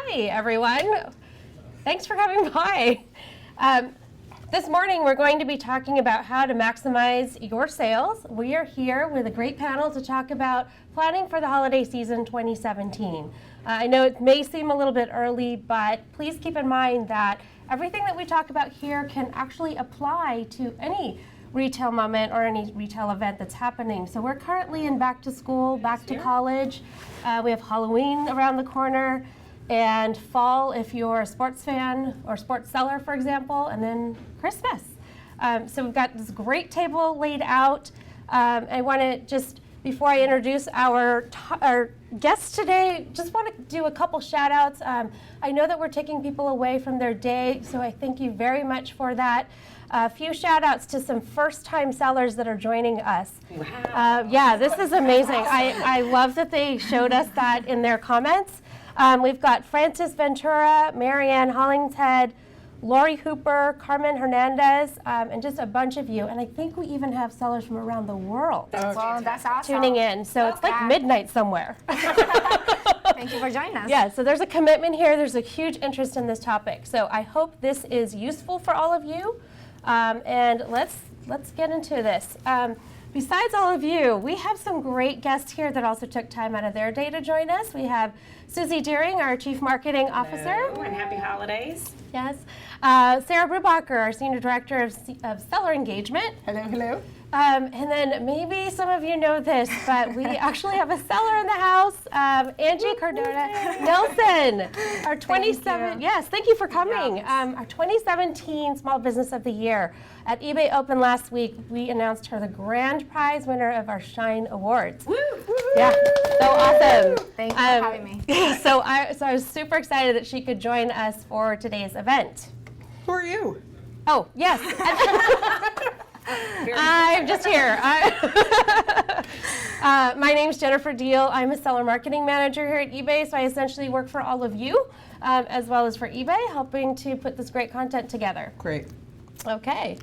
Hi, everyone. Thanks for coming by. This morning, we're going to be talking about how to maximize your sales. We are here with a great panel to talk about planning for the holiday season 2017. I know it may seem a little bit early, but please keep in mind that everything that we talk about here can actually apply to any retail moment or any retail event that's happening. So we're currently in back to school, back to college. We have Halloween around the corner, and fall if you're a sports fan or sports seller, for example, and then Christmas. So we've got this great table laid out. I want to just, before I introduce our guests today, just want to do a couple shout outs. I know that we're taking people away from their day, so I thank you very much for that. A few shout outs to some first time sellers that are joining us. Wow. Yeah, this is amazing. I love that they showed us that in their comments. We've got Francis Ventura, Marianne Hollingshead, Lori Hooper, Carmen Hernandez, and just a bunch of you. And I think we even have sellers from around the world That's awesome. tuning in. So it's like midnight somewhere. Thank you for joining us. Yeah, so there's a commitment here. There's a huge interest in this topic. So I hope this is useful for all of you. And let's get into this. Besides all of you, we have some great guests here that also took time out of their day to join us. We have Suzy Deering, our Chief Marketing Officer. Hello, and happy holidays. Yes. Sarah Brubacher, our Senior Director of Seller Engagement. Hello, hello. And then maybe some of you know this, but we actually have a seller in the house, Angie Cardona Nelson, our 27, yes, thank you for coming. Our 2017 Small Business of the Year. At eBay Open last week, we announced her the grand prize winner of our Shine Awards. Woo! Yeah, so awesome. Thank you for having me. So I was super excited that she could join us for today's event. Who are you? Oh, yes. I'm just here. My name's Jennifer Deal. I'm a seller marketing manager here at eBay, so I essentially work for all of you, as well as for eBay, helping to put this great content together. Great. Okay.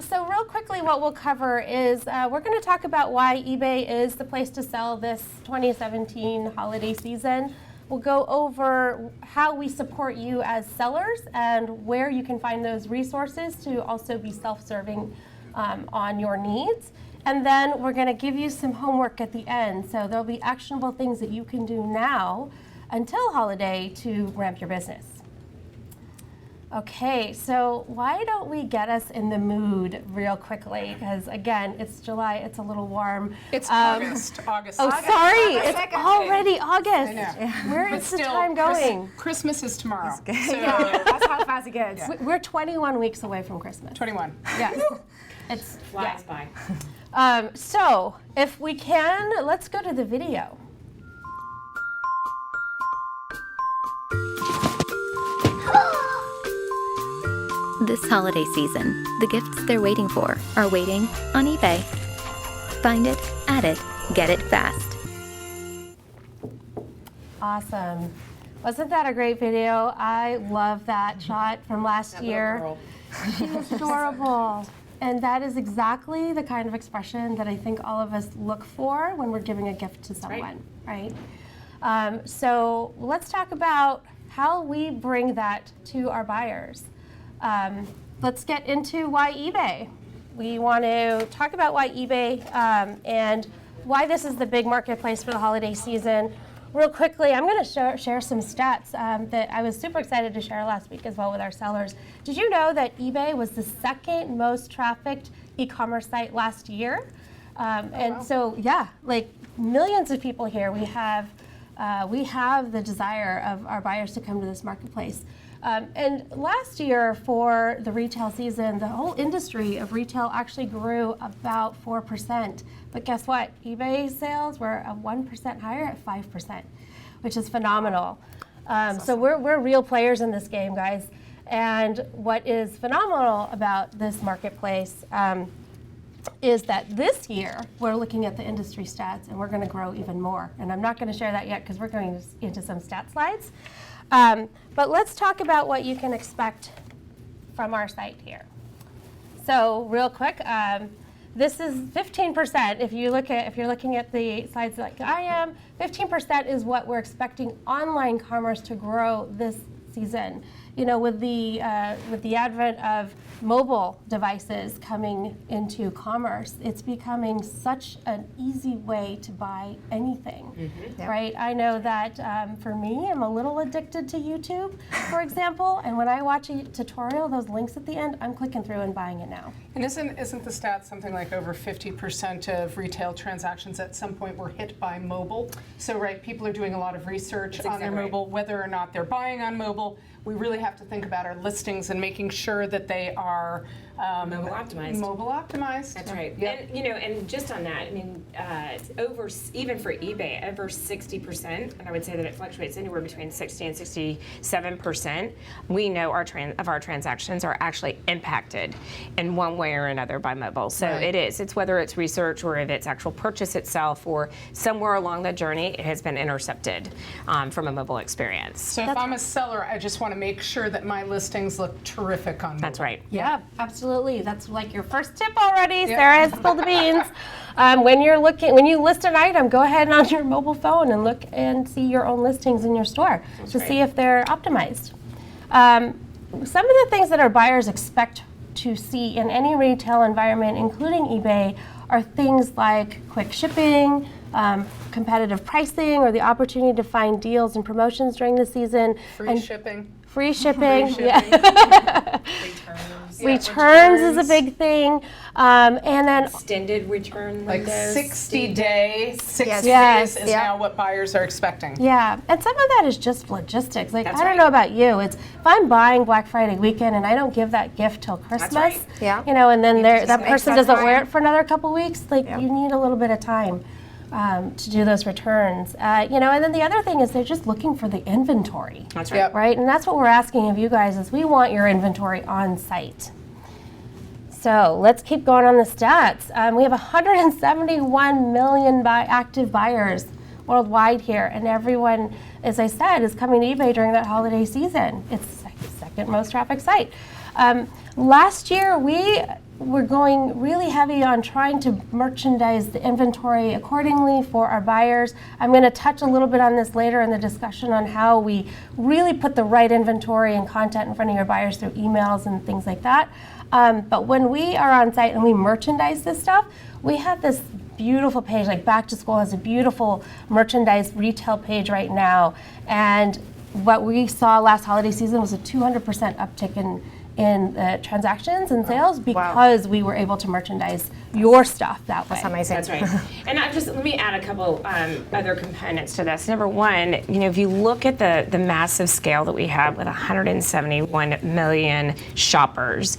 So real quickly, what we'll cover is we're going to talk about why eBay is the place to sell this 2017 holiday season. We'll go over how we support you as sellers and where you can find those resources to also be self-serving on your needs. And then we're going to give you some homework at the end. So there'll be actionable things that you can do now until holiday to ramp your business. Okay, so why don't we get us in the mood real quickly? Because again, it's July, it's a little warm. It's August. Oh, August. sorry, August it's 2nd. already August. I know. Where But is the still, time going? Christmas is tomorrow. So, Yeah, that's how fast it gets. Yeah. We're 21 weeks away from Christmas. 21. Yes, it's Flies by. So if we can, let's go to the video. This holiday season, the gifts they're waiting for are waiting on eBay. Find it, add it, get it fast. Awesome. Wasn't that a great video? I love that shot from last year. Girl. She was adorable. And that is exactly the kind of expression that I think all of us look for when we're giving a gift to someone, right? So let's talk about how we bring that to our buyers. Let's get into why eBay. We want to talk about why eBay and why this is the big marketplace for the holiday season. Real quickly, I'm going to share some stats that I was super excited to share last week as well with our sellers. Did you know that eBay was the second most trafficked e-commerce site last year? And so, yeah, like millions of people here, we have the desire of our buyers to come to this marketplace. And last year for the retail season, the whole industry of retail actually grew about 4%. But guess what? eBay sales were 1% higher at 5%, which is phenomenal. So we're real players in this game, guys. And what is phenomenal about this marketplace is that this year we're looking at the industry stats and we're going to grow even more. And I'm not going to share that yet because we're going into some stat slides. But let's talk about what you can expect from our site here. So real quick, this is 15%. If you're looking at the slides like I am, 15% is what we're expecting online commerce to grow this season. You know, with the advent of mobile devices coming into commerce, it's becoming such an easy way to buy anything, right? I know that for me, I'm a little addicted to YouTube, for example, and when I watch a tutorial, those links at the end, I'm clicking through and buying it now. And isn't the stat something like over 50% of retail transactions at some point were hit by mobile? So, right, people are doing a lot of research on their mobile, whether or not they're buying on mobile. We really have to think about our listings and making sure that they are mobile optimized. Mobile optimized. That's right. Yep. And and just on that, I mean, even for eBay, over 60%, and I would say that it fluctuates anywhere between 60 and 67%. We know our transactions are actually impacted in one way or another by mobile. So Right. it's whether it's research or if it's actual purchase itself or somewhere along the journey, it has been intercepted from a mobile experience. So if I'm a seller, I just want to make sure that my listings look terrific on mobile. That's right. Yeah, absolutely. That's like your first tip already. Sarah has spilled the beans. When you list an item, go ahead and on your mobile phone and look and see your own listings in your store to see if they're optimized. Some of the things that our buyers expect to see in any retail environment, including eBay, are things like quick shipping, competitive pricing, or the opportunity to find deals and promotions during the season. Free shipping. Free shipping. Free shipping. Yeah. Returns is a returns. big thing. And then Extended return Like windows. 60 days, 6 Yes. days Yes. is now what buyers are expecting. yeah, and some of that is just logistics. Like That's I don't right. know about you, it's if I'm buying Black Friday weekend and I don't give that gift till Christmas, right. Yeah. you know, and then that make person that doesn't time. wear it for another couple weeks. Like you need a little bit of time to do those returns. You know, and then the other thing is they're just looking for the inventory. That's right. Yep. Right? And that's what we're asking of you guys is we want your inventory on site. So let's keep going on the stats. We have 171 million active buyers worldwide here, and everyone, as I said, is coming to eBay during that holiday season. It's the second most trafficked site. Last year, we were going really heavy on trying to merchandise the inventory accordingly for our buyers. I'm going to touch a little bit on this later in the discussion on how we really put the right inventory and content in front of your buyers through emails and things like that. But when we are on site and we merchandise this stuff, we have this beautiful page, like Back to School has a beautiful merchandise retail page right now. And what we saw last holiday season was a 200% uptick in transactions and sales because we were able to merchandise your stuff that way. That's amazing. That's right. And let me add a couple other components to this. Number one, if you look at the massive scale that we have with 171 million shoppers,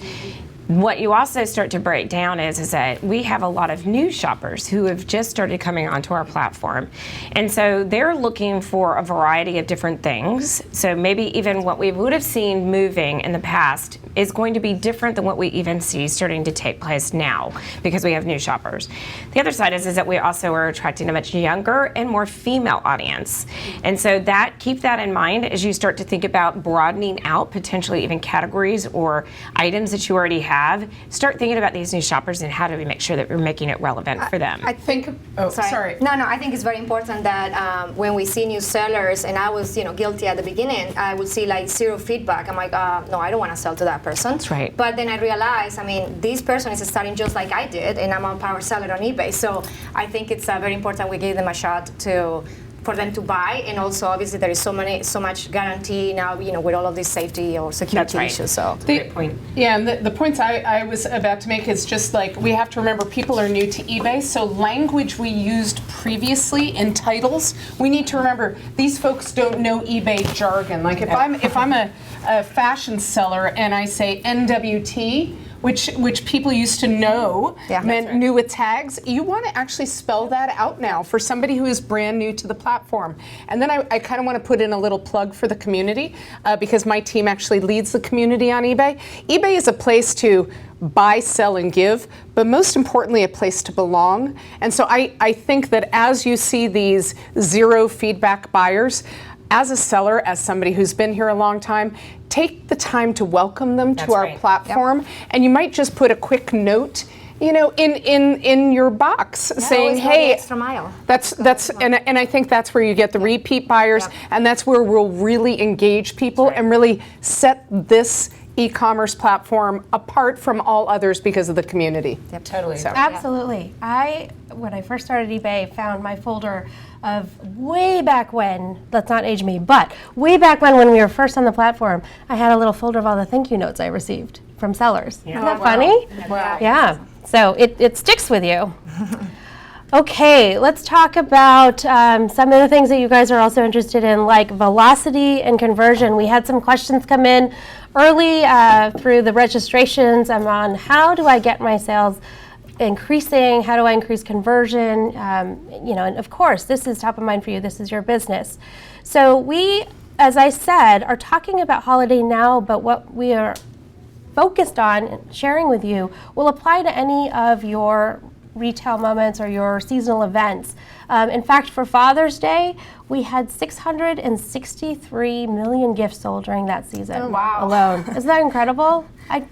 what you also start to break down is that we have a lot of new shoppers who have just started coming onto our platform. And so they're looking for a variety of different things. So maybe even what we would have seen moving in the past is going to be different than what we even see starting to take place now because we have new shoppers. The other side is that we also are attracting a much younger and more female audience. And so keep that in mind as you start to think about broadening out potentially even categories or items that you already have. Start thinking about these new shoppers and how do we make sure that we're making it relevant for them. I think. Sorry. No, I think it's very important that when we see new sellers, and I was, guilty at the beginning, I would see like zero feedback. I'm like, no, I don't want to sell to that person. That's right. But then I realized, this person is starting just like I did, and I'm a power seller on eBay. So I think it's very important we give them a shot for them to buy, and also obviously there is so much guarantee now, with all of these safety or security That's right. issues. So Great point. Yeah, and the points I was about to make is just like we have to remember people are new to eBay, so language we used previously in titles, we need to remember these folks don't know eBay jargon. Like if I'm a fashion seller and I say NWT, which people used to know meant new with tags, you want to actually spell that out now for somebody who is brand new to the platform. And then I kind of want to put in a little plug for the community because my team actually leads the community on eBay. eBay is a place to buy, sell, and give, but most importantly, a place to belong. And so I think that as you see these zero feedback buyers, as a seller, as somebody who's been here a long time, take the time to welcome them to our right. platform. And you might just put a quick note you know, in your box saying, Always go the hey, extra mile. and I think that's where you get the repeat buyers, Yep. and that's where we'll really engage people and really set this e-commerce platform apart from all others because of the community. Yep. Totally. So. Absolutely. When I first started eBay, found my folder of way back when, let's not age me, but way back when we were first on the platform, I had a little folder of all the thank you notes I received from sellers. Isn't that funny? Wow. Yeah. So it sticks with you. Okay, let's talk about some of the things that you guys are also interested in, like velocity and conversion. We had some questions come in early through the registrations on how do I get my sales increasing, how do I increase conversion, you know, and of course, this is top of mind for you, this is your business. So we, as I said, are talking about holiday now, but what we are focused on and sharing with you will apply to any of your retail moments or your seasonal events. In fact, for Father's Day, we had 663 million gifts sold during that season alone. Isn't that incredible?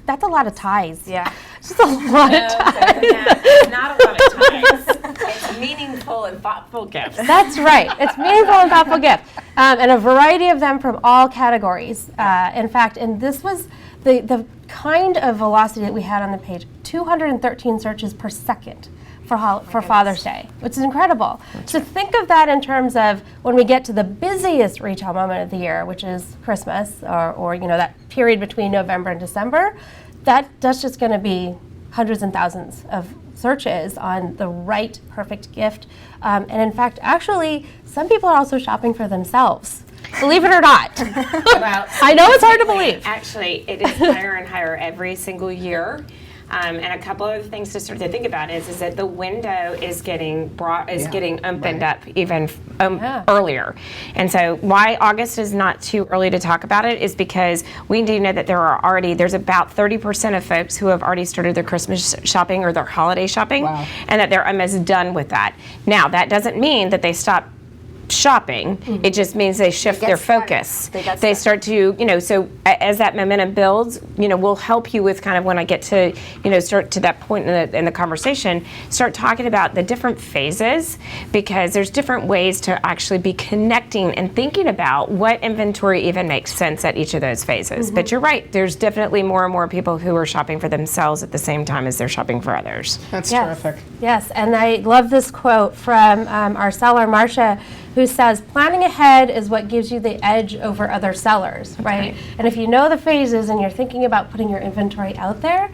That's a lot of ties. Yeah. Just a lot of ties. Not a lot of times. It's meaningful and thoughtful gifts. That's right. It's meaningful and thoughtful gift. And a variety of them from all categories. In fact, and this was the kind of velocity that we had on the page, 213 searches per second for Father's Day, which is incredible. So think of that in terms of when we get to the busiest retail moment of the year, which is Christmas, or you know, that period between November and December, that's just going to be hundreds and thousands of searches on the right perfect gift. And in fact, actually, some people are also shopping for themselves. Believe it or not. I know it's hard to believe. Actually, it is higher and higher every single year. And a couple of things to start to think about is that the window is getting opened up even earlier. And so why August is not too early to talk about it is because we do know that there's about 30% of folks who have already started their Christmas shopping or their holiday shopping, and that they're almost done with that. Now, that doesn't mean that they stop shopping. It just means they shift their focus. They start to, you know, so as that momentum builds, you know, we'll help you with kind of when I get to, you know, start to that point in the conversation, start talking about the different phases, because there's different ways to actually be connecting and thinking about what inventory even makes sense at each of those phases. But you're right, there's definitely more and more people who are shopping for themselves at the same time as they're shopping for others. That's terrific. Yes, and I love this quote from our seller, Marcia, who says, planning ahead is what gives you the edge over other sellers, right? And if you know the phases and you're thinking about putting your inventory out there,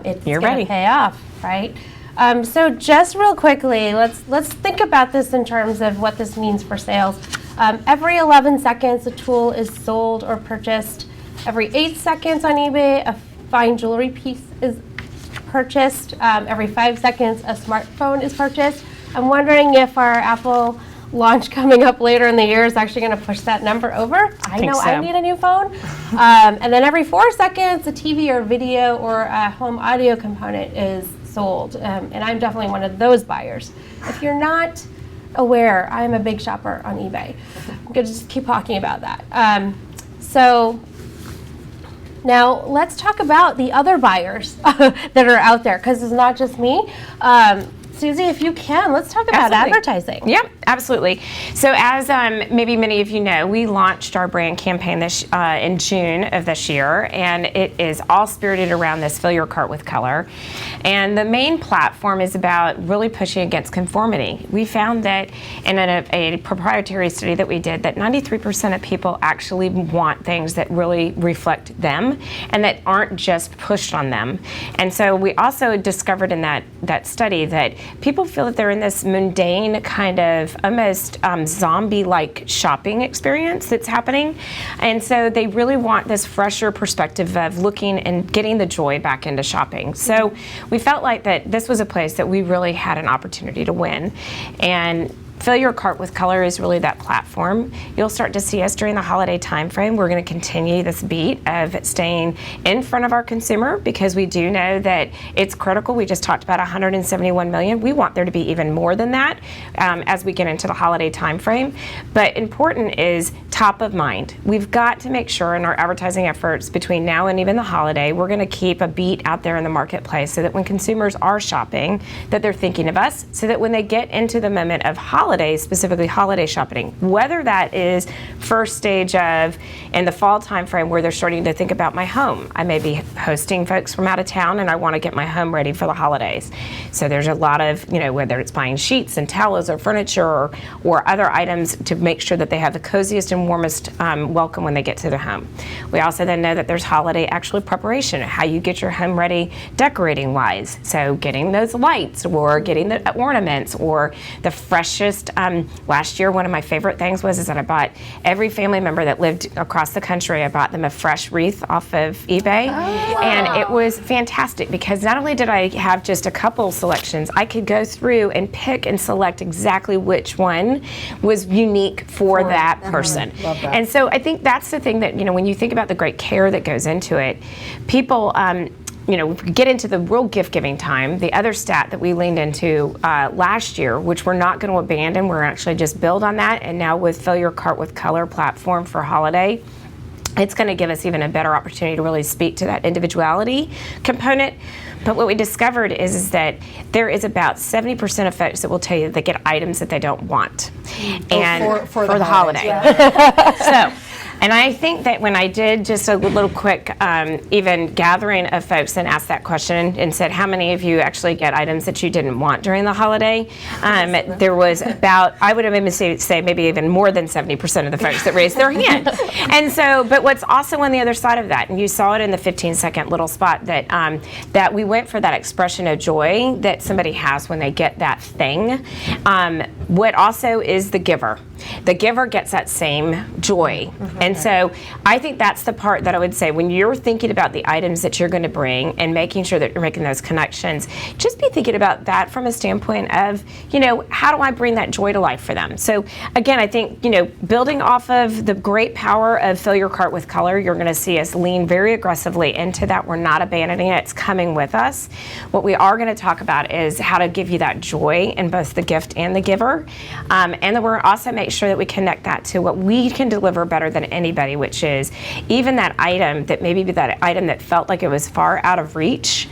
it's going to pay off, right? So just real quickly, let's think about this in terms of what this means for sales. Every 11 seconds, a tool is sold or purchased. Every 8 seconds on eBay, a fine jewelry piece is purchased. Every 5 seconds, a smartphone is purchased. I'm wondering if our Apple launch coming up later in the year is actually going to push that number over. I know I need a new phone. And then every 4 seconds, a TV or video or a home audio component is sold. And I'm definitely one of those buyers. If you're not aware, I'm a big shopper on eBay. I'm going to just keep talking about that. So now let's talk about the other buyers that are out there, because it's not just me. Suzy, if you can, let's talk about advertising. Yep, absolutely. So as maybe many of you know, we launched our brand campaign in June of this year, and it is all spirited around this fill your cart with color. And the main platform is about really pushing against conformity. We found that in a proprietary study that we did, that 93% of people actually want things that really reflect them and that aren't just pushed on them. And so we also discovered in that study that people feel that they're in this mundane kind of almost zombie-like shopping experience that's happening. And so they really want this fresher perspective of looking and getting the joy back into shopping. So we felt like that this was a place that we really had an opportunity to win. And Fill Your Cart with Color is really that platform. You'll start to see us during the holiday timeframe. We're going to continue this beat of staying in front of our consumer because we do know that it's critical. We just talked about 171 million. We want there to be even more than that as we get into the holiday timeframe. But important is top of mind. We've got to make sure in our advertising efforts between now and even the holiday, we're going to keep a beat out there in the marketplace so that when consumers are shopping, that they're thinking of us, so that when they get into the moment of holidays, specifically holiday shopping, whether that is first stage of in the fall timeframe where they're starting to think about my home. I may be hosting folks from out of town and I want to get my home ready for the holidays. So there's a lot of, whether it's buying sheets and towels or furniture or other items to make sure that they have the coziest and warmest welcome when they get to their home. We also then know that there's holiday actually preparation, how you get your home ready decorating wise. So getting those lights or getting the ornaments or the freshest, last year one of my favorite things was that I bought every family member that lived across the country, I bought them a fresh wreath off of eBay. And it was fantastic because not only did I have just a couple selections, I could go through and pick and select exactly which one was unique for that person. Love that. And so I think that's the thing that, when you think about the great care that goes into it, people, get into the real gift giving time. The other stat that we leaned into last year, which we're not going to abandon, we're actually just build on that. And now with Fill Your Cart with Color platform for holiday, it's going to give us even a better opportunity to really speak to that individuality component. But what we discovered is that there is about 70% of folks that will tell you that they get items that they don't want. And for the holiday. Yeah. And I think that when I did just a little quick even gathering of folks and asked that question and said, how many of you actually get items that you didn't want during the holiday? There was about, I would have even say maybe even more than 70% of the folks that raised their hand. And so, but what's also on the other side of that, and you saw it in the 15-second little spot, that that we went for that expression of joy that somebody has when they get that thing. What also is the giver. The giver gets that same joy. And so I think that's the part that I would say when you're thinking about the items that you're going to bring and making sure that you're making those connections, just be thinking about that from a standpoint of, how do I bring that joy to life for them? So again, I think, building off of the great power of Fill Your Cart with Color, you're going to see us lean very aggressively into that. We're not abandoning it. It's coming with us. What we are going to talk about is how to give you that joy in both the gift and the giver. And then we're also make sure that we connect that to what we can deliver better than anybody, which is even that item that maybe that item that felt like it was far out of reach,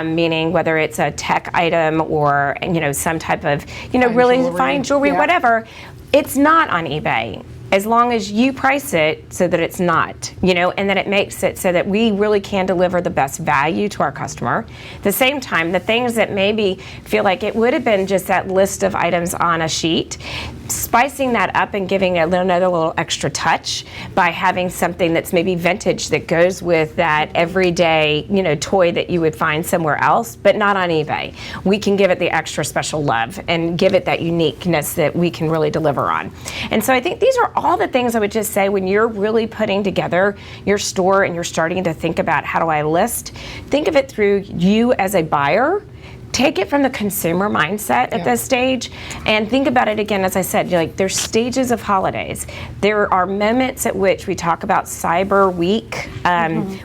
meaning whether it's a tech item or some type of really fine jewelry, whatever. It's not on eBay. As long as you price it so that it's not, and that it makes it so that we really can deliver the best value to our customer. At the same time, the things that maybe feel like it would have been just that list of items on a sheet, spicing that up and giving it another little extra touch by having something that's maybe vintage that goes with that everyday, toy that you would find somewhere else, but not on eBay. We can give it the extra special love and give it that uniqueness that we can really deliver on. And so I think these are all the things I would just say when you're really putting together your store and you're starting to think about how do I list, think of it through you as a buyer. Take it from the consumer mindset at this stage and think about it again, as I said, there's stages of holidays. There are moments at which we talk about Cyber Week,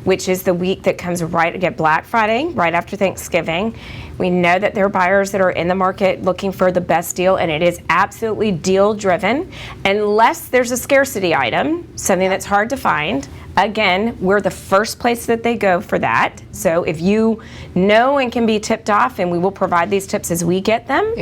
which is the week that comes right at Black Friday, right after Thanksgiving. We know that there are buyers that are in the market looking for the best deal, and it is absolutely deal driven unless there's a scarcity item, something that's hard to find. Again, we're the first place that they go for that. So if you know and can be tipped off, and we will provide these tips as we get them,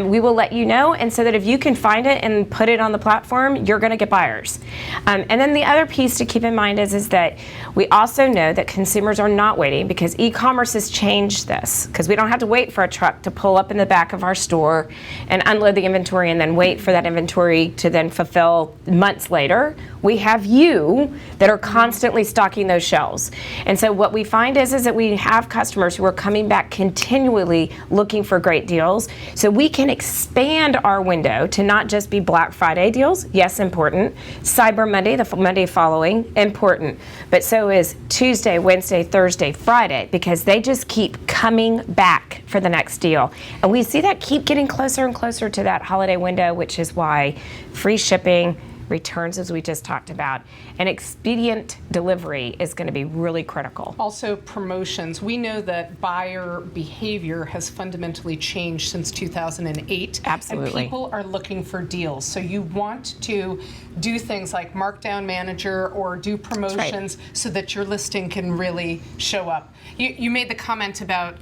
we will let you know. And so that if you can find it and put it on the platform, you're going to get buyers. And then the other piece to keep in mind is that we also know that consumers are not waiting because e-commerce has changed this because we don't have to wait for a truck to pull up in the back of our store and unload the inventory and then wait for that inventory to then fulfill months later. We have you that are constantly stocking those shelves. And so what we find is that we have customers who are coming back continually continually looking for great deals. So we can expand our window to not just be Black Friday deals, yes, important. Cyber Monday, the Monday following, important. But so is Tuesday, Wednesday, Thursday, Friday, because they just keep coming back for the next deal. And we see that keep getting closer and closer to that holiday window, which is why free shipping, returns, as we just talked about, and expedient delivery is going to be really critical. Also, promotions. We know that buyer behavior has fundamentally changed since 2008. Absolutely. And people are looking for deals. So you want to do things like Markdown Manager or do promotions so that your listing can really show up. You made the comment about,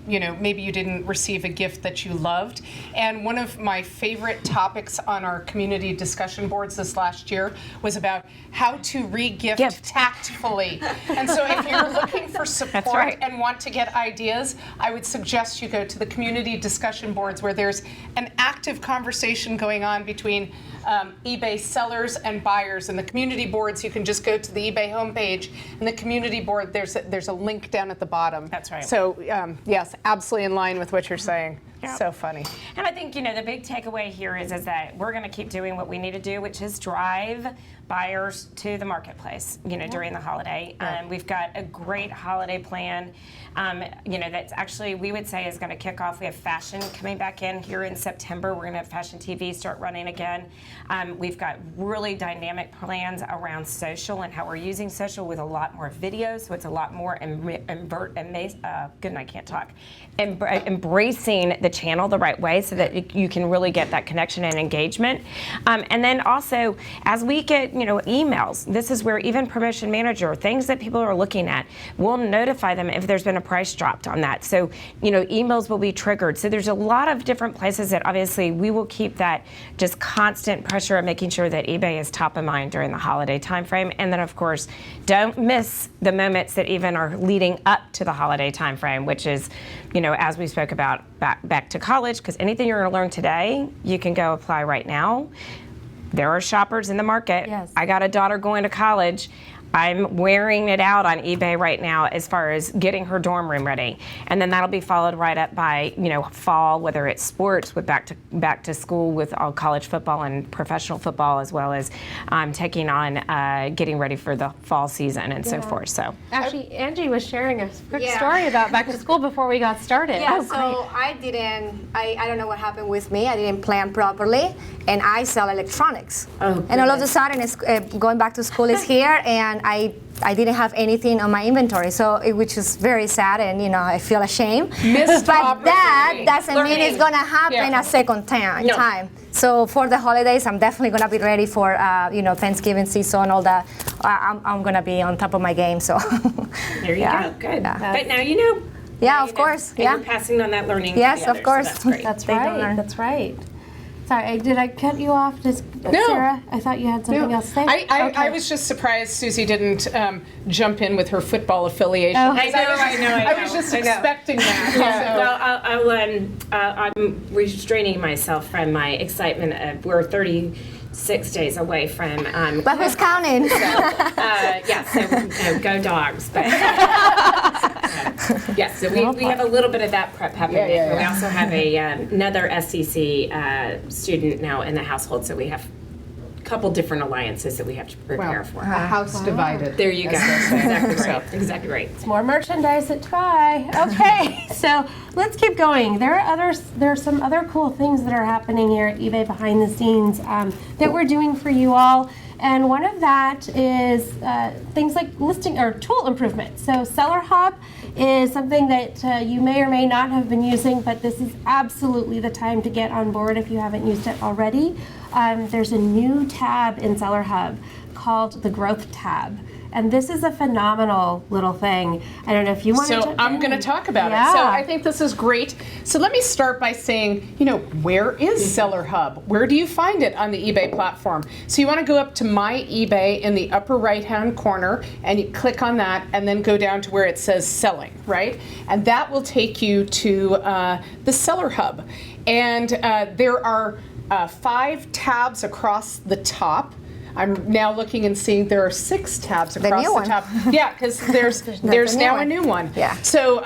maybe you didn't receive a gift that you loved. And one of my favorite topics on our community discussion boards this last year was about how to re-gift tactfully. And so if you're looking for support and want to get ideas, I would suggest you go to the community discussion boards where there's an active conversation going on between eBay sellers and buyers. And the community boards, you can just go to the eBay homepage, and the community board, there's a link down at the bottom. That's right. So yes, absolutely in line with what you're saying. Yep. So funny. And I think, the big takeaway here is that we're going to keep doing what we need to do, which is drive buyers to the marketplace, during the holiday. We've got a great holiday plan, that's actually, we would say, is going to kick off. We have fashion coming back in here in September. We're going to have fashion TV start running again. We've got really dynamic plans around social and how we're using social with a lot more videos, so it's a lot more embracing the channel the right way so that you can really get that connection and engagement. And then also, as we get emails, this is where even Promotion Manager, things that people are looking at, we'll notify them if there's been a price dropped on that. So emails will be triggered. So there's a lot of different places that obviously we will keep that just constant pressure of making sure that eBay is top of mind during the holiday timeframe. And then of course, don't miss the moments that even are leading up to the holiday timeframe, which is, as we spoke about, back to college, because anything you're going to learn today, you can go apply right now. There are shoppers in the market. Yes. I got a daughter going to college. I'm wearing it out on eBay right now as far as getting her dorm room ready, and then that'll be followed right up by fall, whether it's sports with back to school with all college football and professional football, as well as taking on getting ready for the fall season and so forth. So Actually, Angie was sharing a quick story about back to school before we got started. Yeah, Oh, so I don't know what happened with me. I didn't plan properly, and I sell electronics. Oh, and all of a sudden, it's, going back to school is here, and I didn't have anything on my inventory, which is very sad, and I feel ashamed. Missed But that doesn't mean Learning. it's gonna happen a second time. So for the holidays, I'm definitely gonna be ready for Thanksgiving season, all that. I'm gonna be on top of my game. So there you go. Good. Yeah. But now yeah, of course. And Yeah. you're passing on that learning. Yes, to the of others, course. So that's great. That's They don't right. learn. That's right. Sorry, did I cut you off, Sarah? I thought you had something else to say. I was just surprised Suzy didn't jump in with her football affiliation. Oh. I know. I was just expecting that. So. Well, I'm restraining myself from my excitement of we're 36 days away from. But who's counting? So go dogs. But yes, so we have a little bit of that prep happening. Yeah. We also have another SEC student now in the household, so we have a couple different alliances that we have to prepare for. A house divided. There you go. Exactly right. Exactly right. More merchandise at Try. Okay, so let's keep going. There are some other cool things that are happening here at eBay behind the scenes that we're doing for you all. And one of that is things like listing or tool improvement. So Seller Hub is something that you may or may not have been using, but this is absolutely the time to get on board if you haven't used it already. There's a new tab in Seller Hub called the Growth tab. And this is a phenomenal little thing. I don't know if you want to. So I'm going to talk about Yeah. it. So I think this is great. So let me start by saying, where is Seller Hub? Where do you find it on the eBay platform? So you want to go up to My eBay in the upper right-hand corner, and you click on that, and then go down to where it says Selling, right? And that will take you to the Seller Hub. And there are 5 tabs across the top. I'm now looking and seeing there are 6 tabs across new the one. top. Yeah, because there's a new now one. a new one. Yeah. So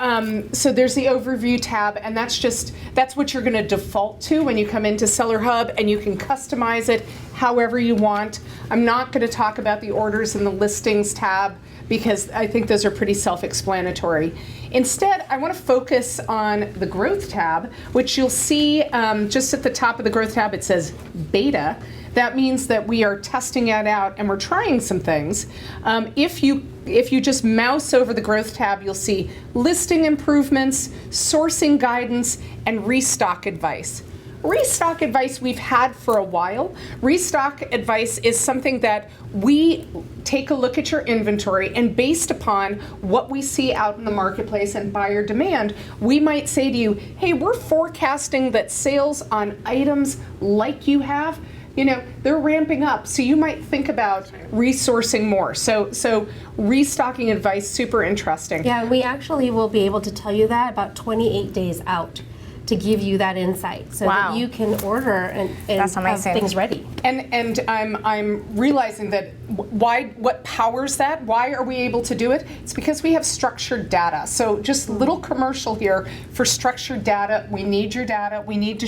there's the overview tab, and that's what you're going to default to when you come into Seller Hub, and you can customize it however you want. I'm not going to talk about the orders and the listings tab because I think those are pretty self-explanatory. Instead, I want to focus on the growth tab, which you'll see just at the top of the growth tab, it says beta. That means that we are testing it out and we're trying some things. If you just mouse over the growth tab, you'll see listing improvements, sourcing guidance, and restock advice. Restock advice we've had for a while. Restock advice is something that we take a look at your inventory, and based upon what we see out in the marketplace and buyer demand, we might say to you, hey, we're forecasting that sales on items like you have, they're ramping up. So you might think about resourcing more. So restocking advice, super interesting. Yeah, we actually will be able to tell you that about 28 days out to give you that insight so Wow. that you can order and That's have amazing. things ready. And I'm realizing that what powers that? Why are we able to do it? It's because we have structured data. So just a little commercial here for structured data. We need your data. We need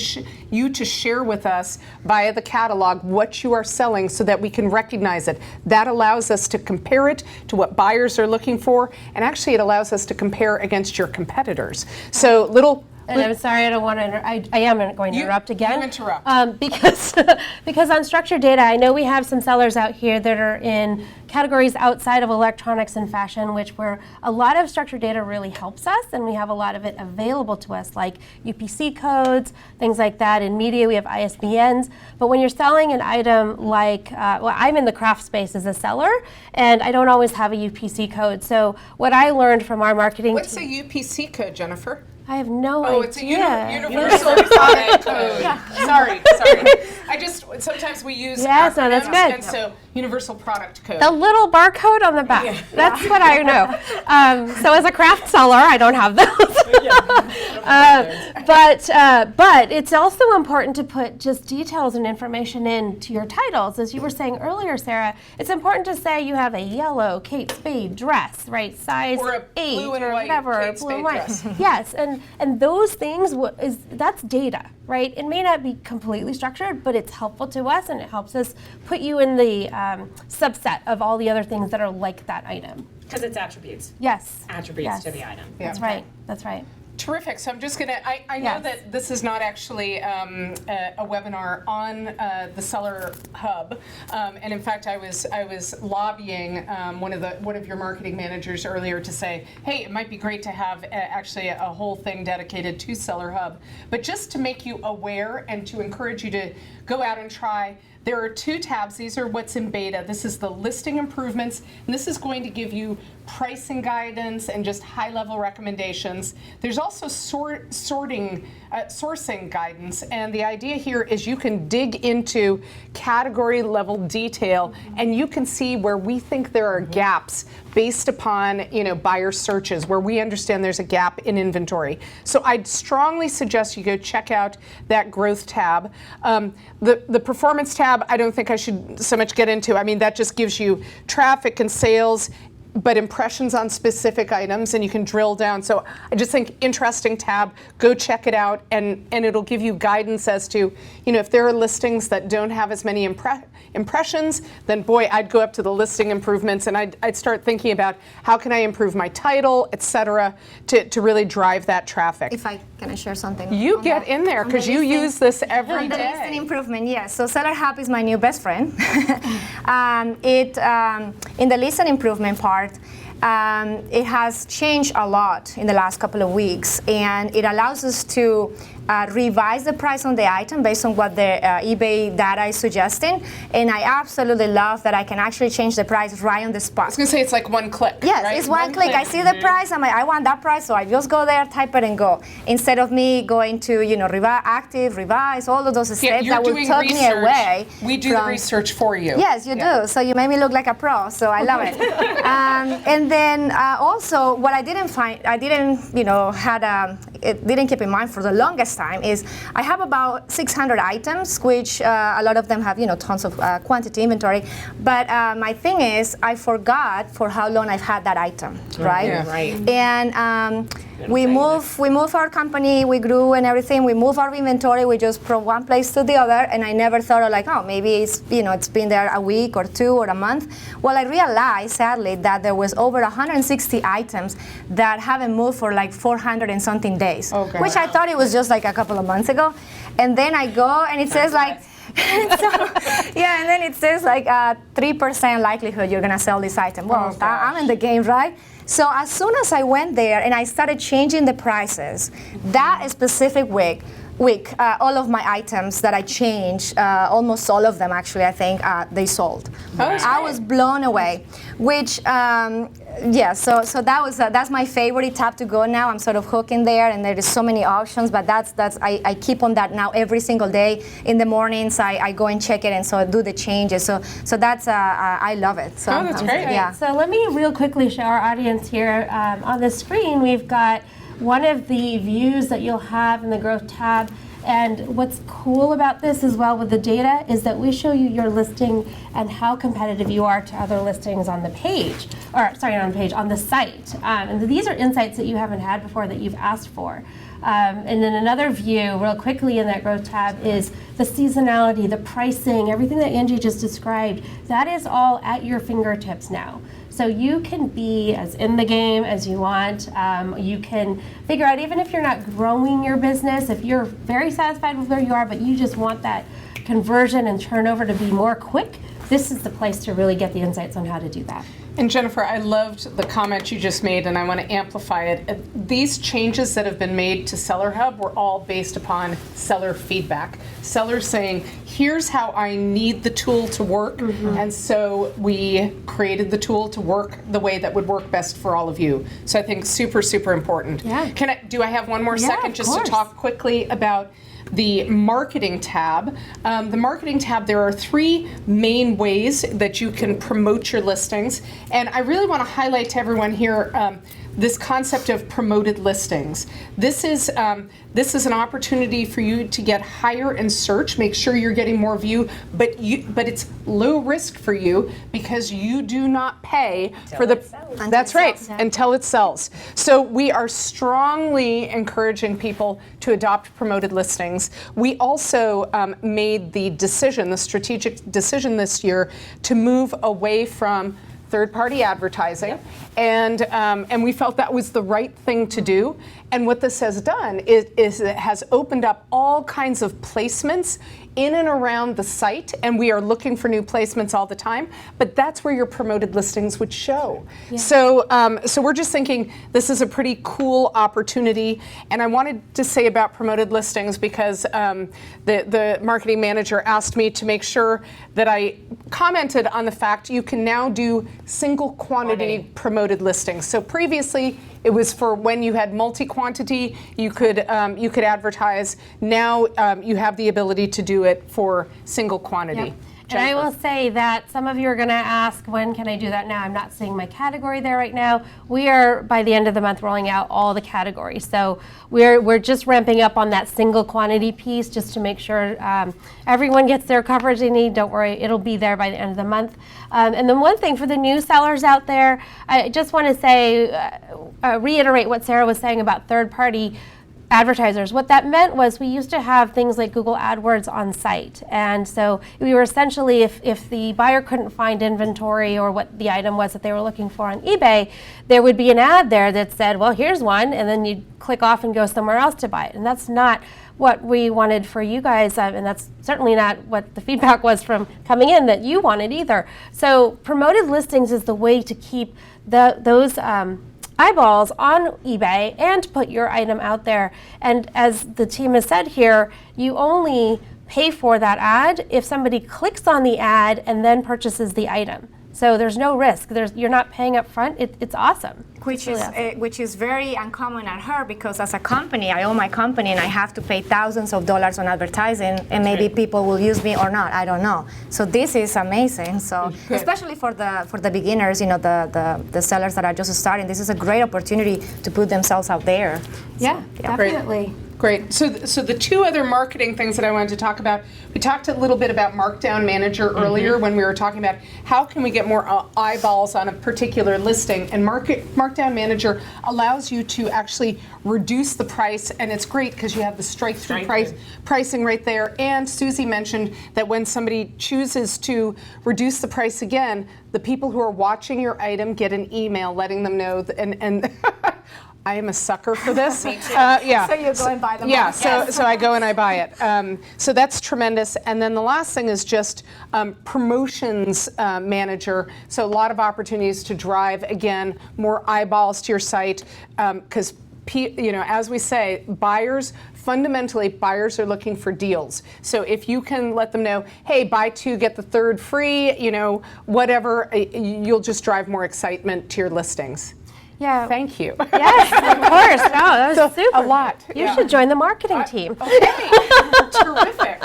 you to share with us via the catalog what you are selling so that we can recognize it. That allows us to compare it to what buyers are looking for, and actually it allows us to compare against your competitors. So And I'm sorry, I don't want to. I am going to interrupt again. You interrupt. Because on structured data, I know we have some sellers out here that are in categories outside of electronics and fashion, where a lot of structured data really helps us, and we have a lot of it available to us, like UPC codes, things like that. In media, we have ISBNs. But when you're selling an item like, I'm in the craft space as a seller, and I don't always have a UPC code. So what I learned from our marketing What's team. a UPC code, Jennifer? I have no idea. Oh, it's a universal product code. Sorry. Sometimes we use Yes, no, that's acronyms, good. and so universal product code. The little barcode on the back. That's what I know. So as a craft seller, I don't have those. But it's also important to put just details and information into your titles. As you were saying earlier, Sarah, it's important to say you have a yellow Kate Spade dress, right? Size Or a 8 blue and or white whatever, Kate blue and Spade white. dress. Yes, and those things that's data, right? It may not be completely structured, but it's helpful to us, and it helps us put you in the subset of all the other things that are like that item. Because it's attributes. Yes. Attributes Yes. to the item. That's right. That's right. Terrific. So I'm just going to, I know Yes. that this is not actually a webinar on the Seller Hub. And in fact, I was lobbying one of your marketing managers earlier to say, hey, it might be great to have actually a whole thing dedicated to Seller Hub. But just to make you aware and to encourage you to go out and try, there are 2 tabs. These are what's in beta. This is the listing improvements, and this is going to give you pricing guidance and just high-level recommendations. There's also sourcing guidance, and the idea here is you can dig into category-level detail, and you can see where we think there are gaps based upon buyer searches, where we understand there's a gap in inventory. So I'd strongly suggest you go check out that growth tab. The performance tab, I don't think I should so much get into. I mean, that just gives you traffic and sales, but impressions on specific items, and you can drill down. So I just think interesting tab. Go check it out, and it'll give you guidance as to, if there are listings that don't have as many impressions, then boy, I'd go up to the listing improvements, and I'd start thinking about how can I improve my title, etc., to really drive that traffic. Can I share something? You on get that? in there On the because you listing? use this every On the listing day. improvement, yes. So Seller Hub is my new best friend. In the listing improvement part, it has changed a lot in the last couple of weeks, and it allows us to revise the price on the item based on what the eBay data is suggesting. And I absolutely love that I can actually change the price right on the spot. I was going to say it's like one click. Yes, right? it's one click. I see the price. I'm like, I want that price, so I just go there, type it, and go. Instead of me going to, revise, all of those steps Yeah, you're that will doing take me research. away. We do the research for you. Yes, you do. So you made me look like a pro. So I love it. And then also, what I didn't find, it didn't keep in mind for the longest last time, is I have about 600 items, which a lot of them have, tons of quantity inventory. But my thing is, I forgot for how long I've had that item, right? Yeah. Right. And we move our company, we grew and everything. We move our inventory. We just from one place to the other, and I never thought of like, oh, maybe it's it's been there a week or two or a month. Well, I realized sadly that there was over 160 items that haven't moved for like 400 and something days, Okay. which I thought it was just like a couple of months ago. And then I go and it says like. And then it says like 3% likelihood you're gonna sell this item. Well, I'm in the game, right? So as soon as I went there and I started changing the prices, that specific week, all of my items that I changed, almost all of them actually, I think, they sold. I was blown away. Which, so that's my favorite tab to go now. I'm sort of hooked in there, and there is so many options. But I keep on that now every single day. In the mornings, I go and check it, and so I do the changes. So that's I love it. So that's great. Yeah. So let me real quickly show our audience here on the screen. We've got one of the views that you'll have in the growth tab. And what's cool about this as well with the data is that we show you your listing and how competitive you are to other listings on the page, on the site. And these are insights that you haven't had before that you've asked for. And then another view, real quickly in that growth tab, is the seasonality, the pricing, everything that Angie just described. That is all at your fingertips now. So you can be as in the game as you want. You can figure out, even if you're not growing your business, if you're very satisfied with where you are, but you just want that conversion and turnover to be more quick, this is the place to really get the insights on how to do that. And Jennifer, I loved the comment you just made, and I want to amplify it. These changes that have been made to Seller Hub were all based upon seller feedback. Sellers saying, here's how I need the tool to work, and so we created the tool to work the way that would work best for all of you. So I think super, super important. Yeah. Do I have one more second of just course. to talk quickly about the marketing tab? The marketing tab, there are 3 main ways that you can promote your listings. And I really want to highlight to everyone here this concept of promoted listings. This is an opportunity for you to get higher in search, make sure you're getting more view, but it's low risk for you because you do not pay for the. That's right, until it sells. So we are strongly encouraging people to adopt promoted listings. We also made the strategic decision this year to move away from third-party advertising, and we felt that was the right thing to do. And what this has done is it has opened up all kinds of placements in and around the site, and we are looking for new placements all the time, but that's where your promoted listings would show. Yeah. So we're just thinking this is a pretty cool opportunity, and I wanted to say about promoted listings because the marketing manager asked me to make sure that I commented on the fact you can now do single quantity promoted listings. So previously it was for when you had multi-quantity, you could advertise. Now you have the ability to do it for single quantity. Yep. And I will say that some of you are going to ask, when can I do that now? I'm not seeing my category there right now. We are, by the end of the month, rolling out all the categories. So we're just ramping up on that single quantity piece just to make sure everyone gets their coverage they need. Don't worry, it'll be there by the end of the month. And then one thing for the new sellers out there, I just want to say, reiterate what Sarah was saying about third-party advertisers. What that meant was we used to have things like Google AdWords on site. And so we were essentially, if the buyer couldn't find inventory or what the item was that they were looking for on eBay, there would be an ad there that said, well, here's one, and then you'd click off and go somewhere else to buy it. And that's not what we wanted for you guys, and that's certainly not what the feedback was from coming in that you wanted either. So promoted listings is the way to keep those eyeballs on eBay and put your item out there. And as the team has said here, you only pay for that ad if somebody clicks on the ad and then purchases the item. So there's no risk. You're not paying up front. It's awesome. Which is very uncommon at her, because as a company, I own my company and I have to pay thousands of dollars on advertising, and maybe people will use me or not. I don't know. So this is amazing. So especially for the beginners, the sellers that are just starting, this is a great opportunity to put themselves out there. Yeah, So, yeah. definitely. Great. So the two other marketing things that I wanted to talk about, we talked a little bit about Markdown Manager earlier when we were talking about how can we get more eyeballs on a particular listing. And Markdown Manager allows you to actually reduce the price, and it's great because you have the straight-through pricing right there. And Suzy mentioned that when somebody chooses to reduce the price again, the people who are watching your item get an email letting them know, and I am a sucker for this. Me too. Yeah. So you go and buy them. Yeah, all. so I go and I buy it. So that's tremendous. And then the last thing is just promotions manager. So a lot of opportunities to drive, again, more eyeballs to your site. Because, as we say, fundamentally, buyers are looking for deals. So if you can let them know, hey, buy 2, get the 3rd free, whatever, you'll just drive more excitement to your listings. Yeah. Thank you. Yes, of course. No, that was super. A lot. You should join the marketing team. Okay. Terrific.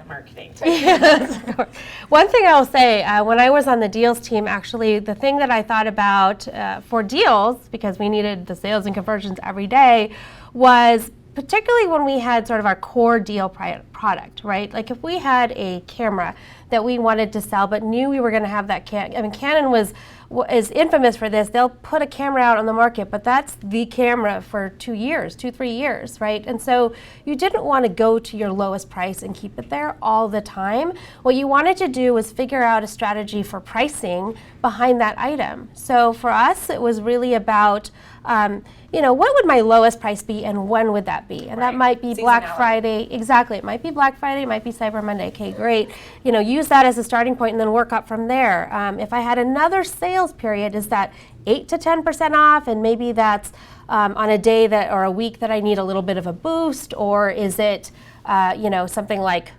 Marketing. Yes, of course. One thing I'll say, when I was on the deals team, actually, the thing that I thought about for deals, because we needed the sales and conversions every day, was particularly when we had sort of our core deal product, right? Like if we had a camera that we wanted to sell but knew we were going to have that Canon is infamous for this. They'll put a camera out on the market, but that's the camera for 2-3 years, right? And so you didn't want to go to your lowest price and keep it there all the time. What you wanted to do was figure out a strategy for pricing behind that item. So for us, it was really about what would my lowest price be and when would that be? And that might be Black Friday. Exactly. It might be Black Friday. It might be Cyber Monday. Okay, great. Use that as a starting point and then work up from there. If I had another sales period, is that 8 to 10% off? And maybe that's on a day or a week that I need a little bit of a boost, or is it, something like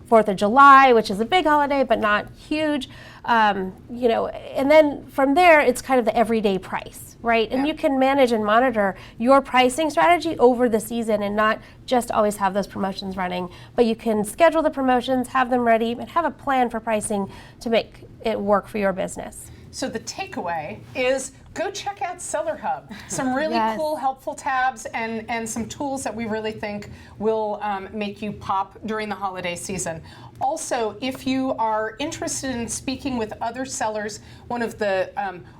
4th of July, which is a big holiday but not huge, and then from there it's kind of the everyday price, right? And you can manage and monitor your pricing strategy over the season and not just always have those promotions running, but you can schedule the promotions, have them ready, and have a plan for pricing to make it work for your business. So the takeaway is go check out Seller Hub. Some really cool, helpful tabs and some tools that we really think will make you pop during the holiday season. Also, if you are interested in speaking with other sellers, one of the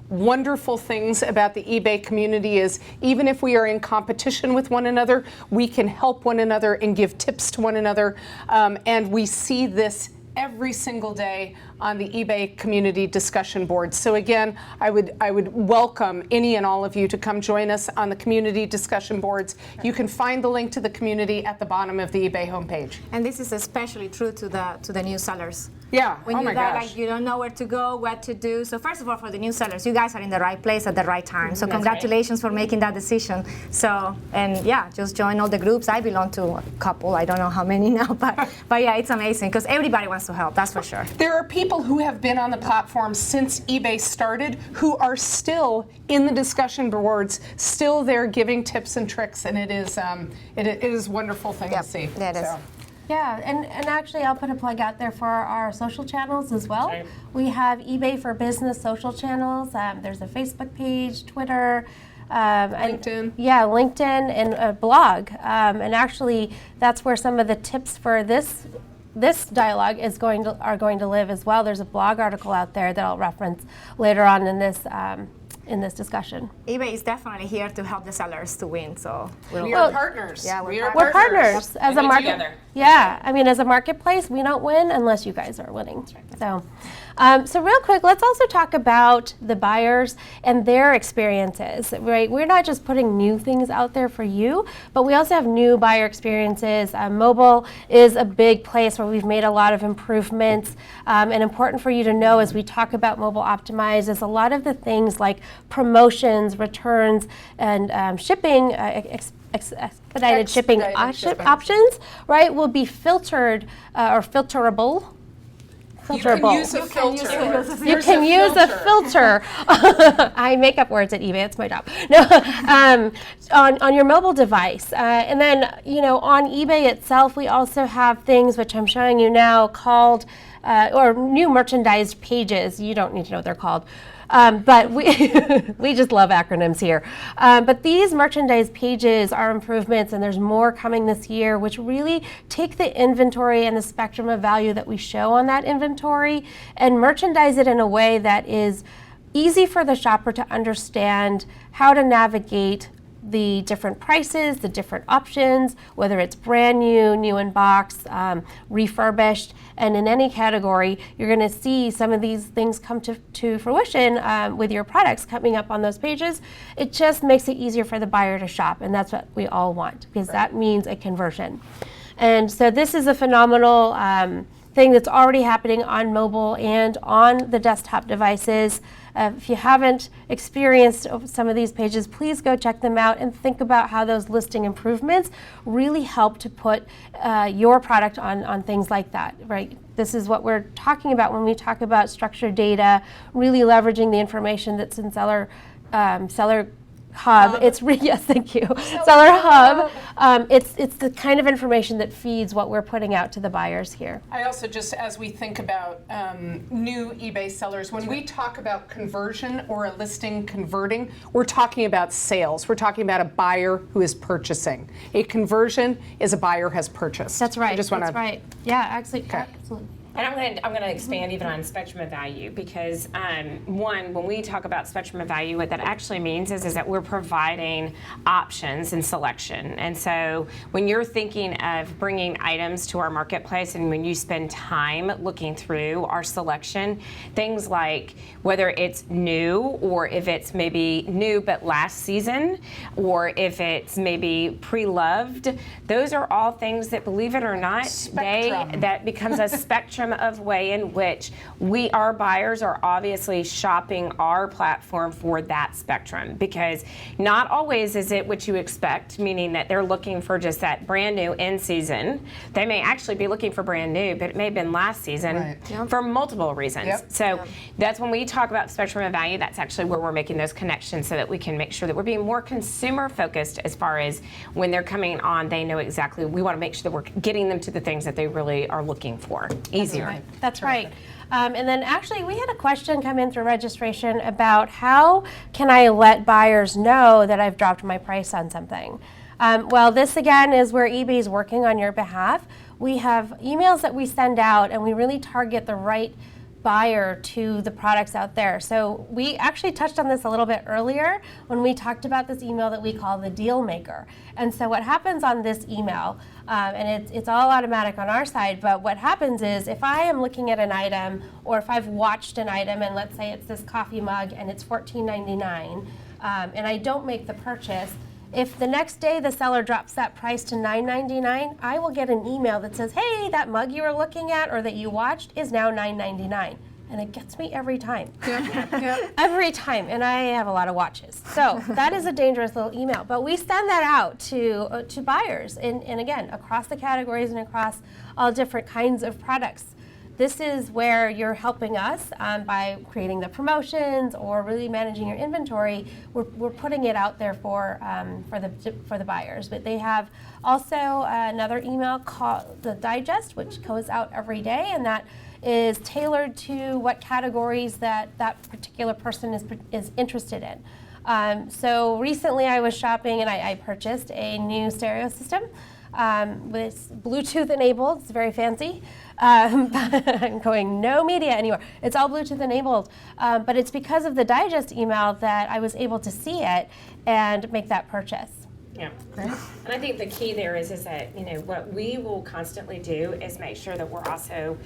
wonderful things about the eBay community is even if we are in competition with one another, we can help one another and give tips to one another. And we see this every single day on the eBay community discussion board. So again, I would welcome any and all of you to come join us on the community discussion boards. You can find the link to the community at the bottom of the eBay homepage. And this is especially true to the new sellers. Yeah. When you're there, like you don't know where to go, what to do. So first of all, for the new sellers, you guys are in the right place at the right time. So congratulations for making that decision. So, and yeah, just join all the groups. I belong to a couple. I don't know how many now, but yeah, it's amazing because everybody wants to help. That's for sure. There are people who have been on the platform since eBay started who are still in the discussion boards, still there giving tips and tricks, and it is a wonderful thing to see. Yeah, it is. Yeah, and actually I'll put a plug out there for our social channels as well. Right. We have eBay for Business social channels. There's a Facebook page, Twitter, LinkedIn. LinkedIn and a blog. And actually that's where some of the tips for this dialogue are going to live as well. There's a blog article out there that I'll reference later on in this discussion. eBay is definitely here to help the sellers to win. So we are partners. Yeah, we're partners as a market. Together. Yeah, I mean, as a marketplace, we don't win unless you guys are winning. So real quick, let's also talk about the buyers and their experiences, right? We're not just putting new things out there for you, but we also have new buyer experiences. Mobile is a big place where we've made a lot of improvements. And important for you to know as we talk about mobile optimized is a lot of the things like promotions, returns, and shipping, expedited shipping options, right, will be filtered or filterable. You can use a filter. You can use a filter. I make up words at eBay. It's my job. No, on your mobile device, and then on eBay itself, we also have things which I'm showing you now called or new merchandise pages. You don't need to know what they're called. But we, we just love acronyms here. But these merchandise pages are improvements, and there's more coming this year, which really take the inventory and the spectrum of value that we show on that inventory and merchandise it in a way that is easy for the shopper to understand how to navigate the different prices, the different options, whether it's brand new, new in box, refurbished, and in any category, you're going to see some of these things come to fruition with your products coming up on those pages. It just makes it easier for the buyer to shop, and that's what we all want, because that means a conversion. And so this is a phenomenal thing that's already happening on mobile and on the desktop devices. If you haven't experienced some of these pages, please go check them out and think about how those listing improvements really help to put your product on things like that, right? This is what we're talking about when we talk about structured data, really leveraging the information that's in Seller Hub. It's yes, thank you. Seller Hub. It's the kind of information that feeds what we're putting out to the buyers here. I also just, as we think about new eBay sellers, when we talk about conversion or a listing converting, we're talking about sales. We're talking about a buyer who is purchasing. A conversion is a buyer has purchased. That's right. I just want That's to. right. Yeah, absolutely. And I'm going to expand even on spectrum of value, because one, when we talk about spectrum of value, what that actually means is that we're providing options and selection. And so when you're thinking of bringing items to our marketplace, and when you spend time looking through our selection, things like whether it's new, or if it's maybe new but last season, or if it's maybe pre-loved, those are all things that, believe it or not, that becomes a spectrum of way in which our buyers are obviously shopping our platform for that spectrum, because not always is it what you expect, meaning that they're looking for just that brand new in season. They may actually be looking for brand new, but it may have been last season for multiple reasons. So that's when we talk about spectrum of value, that's actually where we're making those connections so that we can make sure that we're being more consumer focused as far as when they're coming on, they know exactly, we want to make sure that we're getting them to the things that they really are looking for. Easier. That's right. And then actually we had a question come in through registration about how can I let buyers know that I've dropped my price on something. Well, this again is where eBay is working on your behalf. We have emails that we send out, and we really target the right buyer to the products out there. So we actually touched on this a little bit earlier when we talked about this email that we call the deal maker. And so what happens on this email, and it's all automatic on our side, but what happens is if I am looking at an item, or if I've watched an item, and let's say it's this coffee mug and it's $14.99, and I don't make the purchase, if the next day the seller drops that price to $9.99, I will get an email that says, hey, that mug you were looking at or that you watched is now $9.99. And it gets me every time. Every time. And I have a lot of watches. So that is a dangerous little email. But we send that out to buyers, and again, across the categories and across all different kinds of products. This is where you're helping us by creating the promotions or really managing your inventory. We're putting it out there for the buyers. But they have also another email called the Digest, which goes out every day, and that is tailored to what categories that particular person is interested in. So recently I was shopping and I purchased a new stereo system. With Bluetooth enabled. It's very fancy. I'm going no media anymore. It's all Bluetooth enabled. But it's because of the Digest email that I was able to see it and make that purchase. Yeah. And I think the key there is that, what we will constantly do is make sure that we're also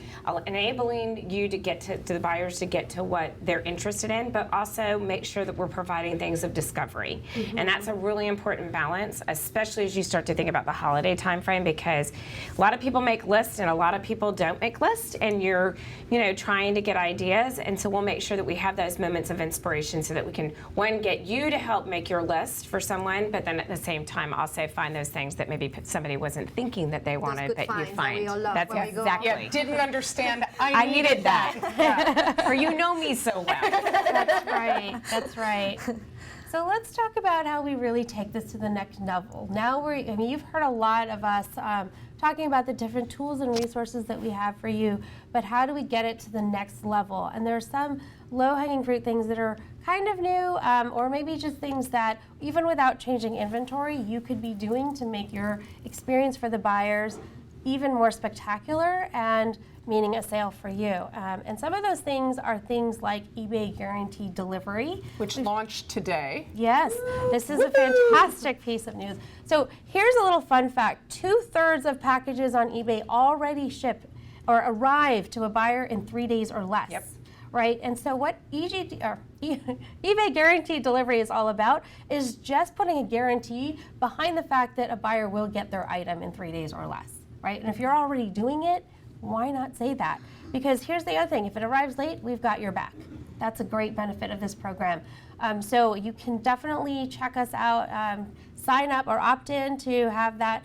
enabling you to get to the buyers to get to what they're interested in, but also make sure that we're providing things of discovery. And that's a really important balance, especially as you start to think about the holiday time frame, because a lot of people make lists and a lot of people don't make lists, and you're, trying to get ideas. And so we'll make sure that we have those moments of inspiration so that we can, one, get you to help make your list for someone, but then at the same time also find those things that maybe somebody wasn't thinking that they wanted that you find. That's exactly. Yeah, didn't understand. I needed that. Or you know me so well. That's right. That's right. So let's talk about how we really take this to the next level. Now you've heard a lot of us talking about the different tools and resources that we have for you, but how do we get it to the next level? And there are some low-hanging fruit things that are kind of new, or maybe just things that even without changing inventory, you could be doing to make your experience for the buyers even more spectacular and meaning a sale for you. And some of those things are things like eBay Guaranteed Delivery. Which launched today. Yes, this is a fantastic piece of news. So here's a little fun fact. 2/3 of packages on eBay already ship or arrive to a buyer in 3 days or less. Yep. Right? And so what eBay Guaranteed Delivery is all about is just putting a guarantee behind the fact that a buyer will get their item in 3 days or less. Right? And if you're already doing it, why not say that? Because here's the other thing, if it arrives late, we've got your back. That's a great benefit of this program. So you can definitely check us out, sign up or opt in to have that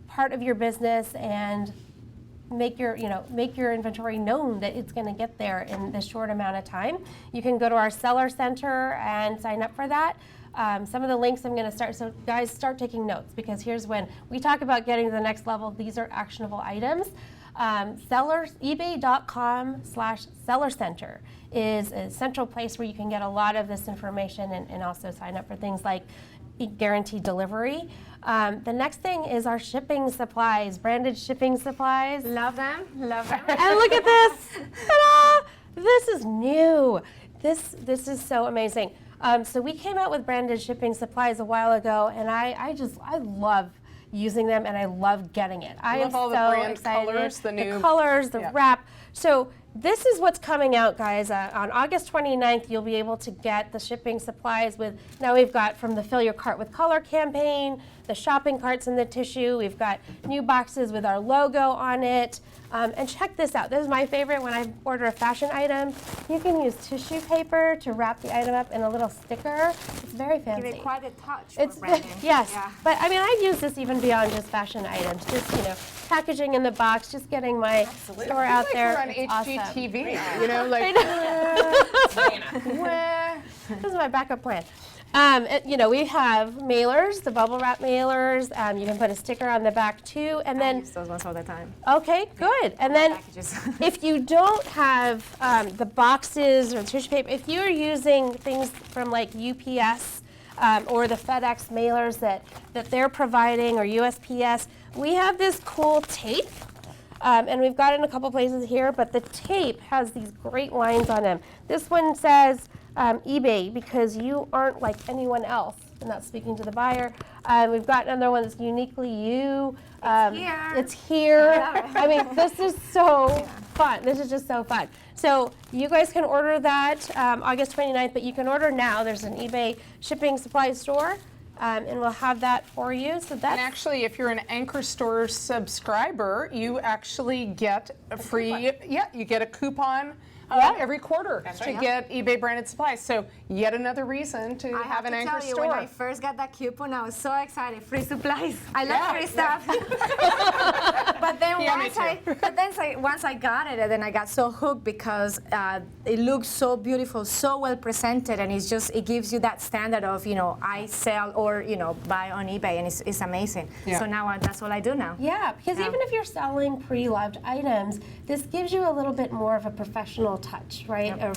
part of your business and make your inventory known that it's going to get there in this short amount of time. You can go to our Seller Center and sign up for that. Some of the links I'm going to start, so guys, start taking notes, because here's when we talk about getting to the next level. These are actionable items. ebay.com/sellercenter is a central place where you can get a lot of this information and also sign up for things like Guaranteed Delivery. The next thing is our shipping supplies, branded shipping supplies. Love them, love them. And look at this! Ta-da! This is new. This is so amazing. So we came out with branded shipping supplies a while ago, and I love using them, and I love getting it. I am all the so brand excited. colors, the colors, the yeah. wrap. So this is what's coming out, guys. On August 29th, you'll be able to get the shipping supplies with, now we've got from the Fill Your Cart with Color campaign, the shopping carts in the tissue. We've got new boxes with our logo on it. And check this out. This is my favorite when I order a fashion item. You can use tissue paper to wrap the item up in a little sticker. It's very fancy. Give it quite a touch. It's for branding. yes, Yeah. but I mean, I use this even beyond just fashion items. Just packaging in the box, just getting my store out Like there. we're on It's awesome. HGTV, This is my backup plan. We have mailers, the bubble wrap mailers. You can put a sticker on the back too, and I then use those ones all the time. okay, good. And then Packages. if you don't have the boxes or tissue paper, if you're using things from like UPS or the FedEx mailers that they're providing, or USPS, we have this cool tape. And we've got it in a couple places here, but the tape has these great lines on them. This one says eBay, because you aren't like anyone else, and that's speaking to the buyer. We've got another one that's uniquely you. here. It's here. I love it. I mean, this is so fun. This is just so fun. So you guys can order that August 29th, but you can order now. There's an eBay shipping supply store. And we'll have that for you. So that's And actually, if you're an Anchor Store subscriber, you actually get a free, you get a coupon every quarter to get eBay branded supplies. So yet another reason to I have an to Anchor tell you, Store. when I first got that coupon, I was so excited. Free supplies. I love free stuff. But then once I got it, and then I got so hooked because it looks so beautiful, so well presented, and it gives you that standard of I sell or buy on eBay, and it's amazing. Yeah. So now that's what I do now. yeah, because even if you're selling pre-loved items, this gives you a little bit more of a professional touch, right? Or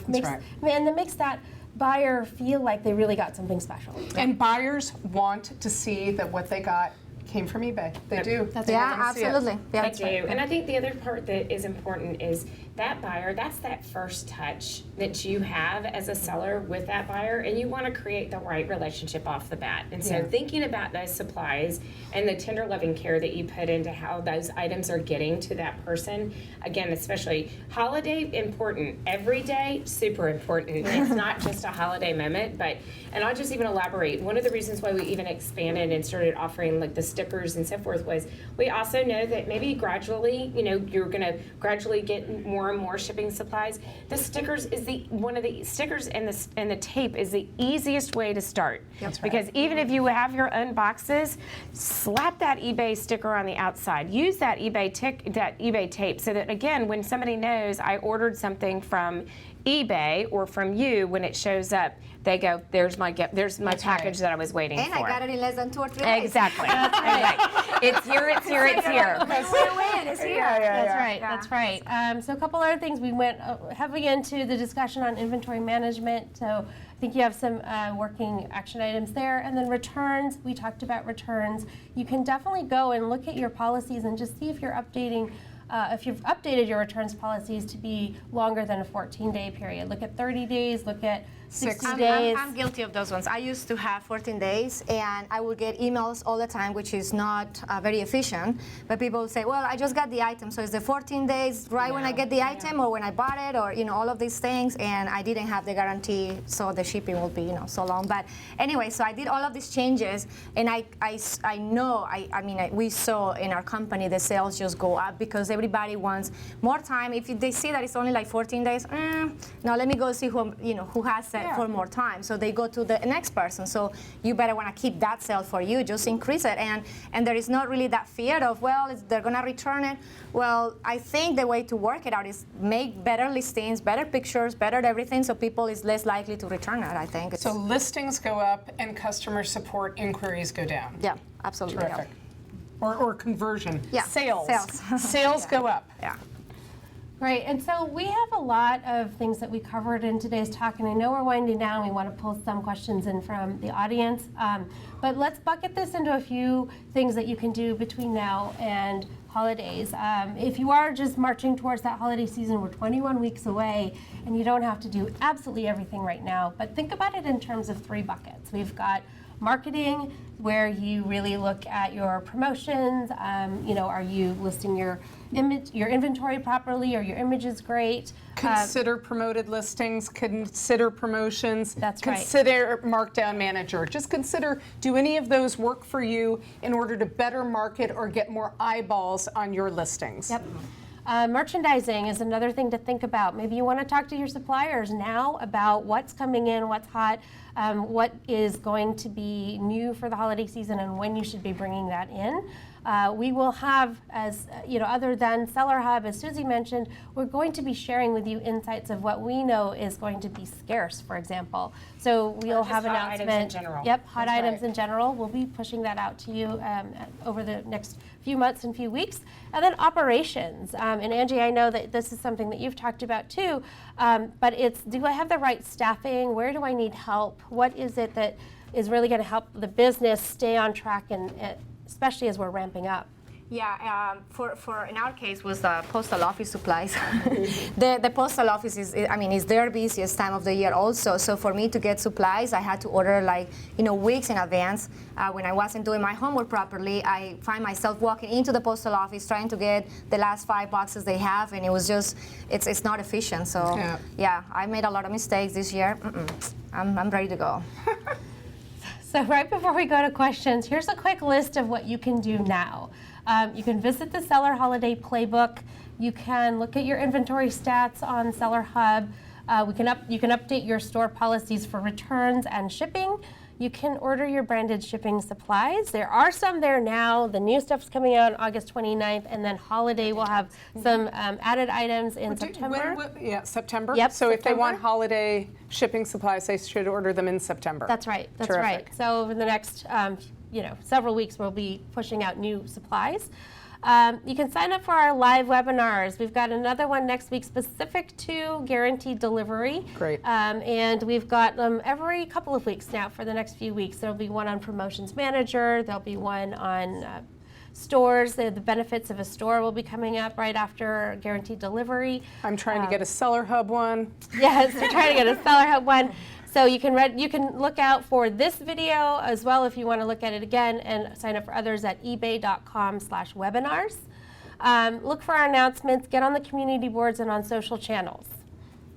and it makes that buyer feel like they really got something special. And buyers want to see that what they got came from eBay. They do. Yeah, absolutely. Yeah, I do. And I think the other part that is important is that buyer, that's that first touch that you have as a seller with that buyer, and you want to create the right relationship off the bat. And so thinking about those supplies and the tender loving care that you put into how those items are getting to that person, again, especially holiday, important. Every day, super important. It's not just a holiday moment, and I'll just even elaborate. One of the reasons why we even expanded and started offering like the stickers and so forth was we also know that maybe gradually, you're going to gradually get more and more shipping supplies. The stickers is one of the stickers and the tape is the easiest way to start. That's right. Because even if you have your own boxes, slap that eBay sticker on the outside. Use that eBay tape so that again, when somebody knows I ordered something from eBay or from you, when it shows up, they go, there's my gift, there's my package that I was waiting And for. I got it in less than 2 or 3 days. Exactly. Right. It's here, it's here, it's here. It's here. That's right. That's right. So a couple other things. We went heavily into the discussion on inventory management. So I think you have some working action items there. And then returns. We talked about returns. You can definitely go and look at your policies and just see if you're updating. If you've updated your returns policies to be longer than a 14-day period. Look at 30 days. Look at 60 days. I'm guilty of those ones. I used to have 14 days, and I would get emails all the time, which is not very efficient. But people would say, well, I just got the item, so is the 14 days right when I get the item or when I bought it, or all of these things, and I didn't have the guarantee, so the shipping will be so long. But anyway, so I did all of these changes, and I know, we saw in our company the sales just go up because everybody wants more time. If they see that it's only like 14 days, no, let me go see who has it for more time. So they go to the next person. So you better want to keep that sale for you. Just increase it, and there is not really that fear of they're gonna return it. Well, I think the way to work it out is make better listings, better pictures, better everything, so people is less likely to return it. I think. So listings go up and customer support inquiries go down. Yeah, absolutely. Terrific. Or conversion. Yeah. Sales. Sales. Go up. Yeah. Right, and so we have a lot of things that we covered in today's talk, and I know we're winding down. We want to pull some questions in from the audience, but let's bucket this into a few things that you can do between now and holidays. If you are just marching towards that holiday season, we're 21 weeks away, and you don't have to do absolutely everything right now, but think about it in terms of 3 buckets. We've got marketing, where you really look at your promotions. Are you listing your inventory properly? Are your images great? Consider promoted listings, consider promotions. That's right. Consider markdown manager. Just consider, do any of those work for you in order to better market or get more eyeballs on your listings? Yep. Merchandising is another thing to think about. Maybe you want to talk to your suppliers now about what's coming in, what's hot, what is going to be new for the holiday season, and when you should be bringing that in. We will have, as other than Seller Hub, as Suzy mentioned, we're going to be sharing with you insights of what we know is going to be scarce, for example. So we'll have hot announcements. items in general. Yep, hot items in general. We'll be pushing that out to you over the next few months and few weeks. And then operations. And Angie, I know that this is something that you've talked about too, but it's, do I have the right staffing? Where do I need help? What is it that is really going to help the business stay on track, and especially as we're ramping up? Yeah, for in our case was the postal office supplies. the postal office is their busiest time of the year also. So for me to get supplies, I had to order weeks in advance. When I wasn't doing my homework properly, I find myself walking into the postal office trying to get the last 5 boxes they have, and it was just it's not efficient. So yeah, I made a lot of mistakes this year. I'm ready to go. So right before we go to questions, here's a quick list of what you can do now. You can visit the Seller Holiday Playbook. You can look at your inventory stats on Seller Hub. You can update your store policies for returns and shipping. You can order your branded shipping supplies. There are some there now. The new stuff's coming out on August 29th, and then holiday will have some added items in September. September. Yep, so if they want September. holiday shipping supplies, they should order them in September. That's right. That's Terrific. right. So over the next several weeks, we'll be pushing out new supplies. You can sign up for our live webinars. We've got another one next week specific to guaranteed delivery. Great. And we've got them every couple of weeks now for the next few weeks. There'll be one on Promotions Manager. There'll be one on stores. The benefits of a store will be coming up right after guaranteed delivery. I'm trying to get a Seller Hub one. Yes, we're trying to get a Seller Hub one. So you can look out for this video as well if you want to look at it again, and sign up for others at ebay.com/webinars. Look for our announcements, get on the community boards and on social channels.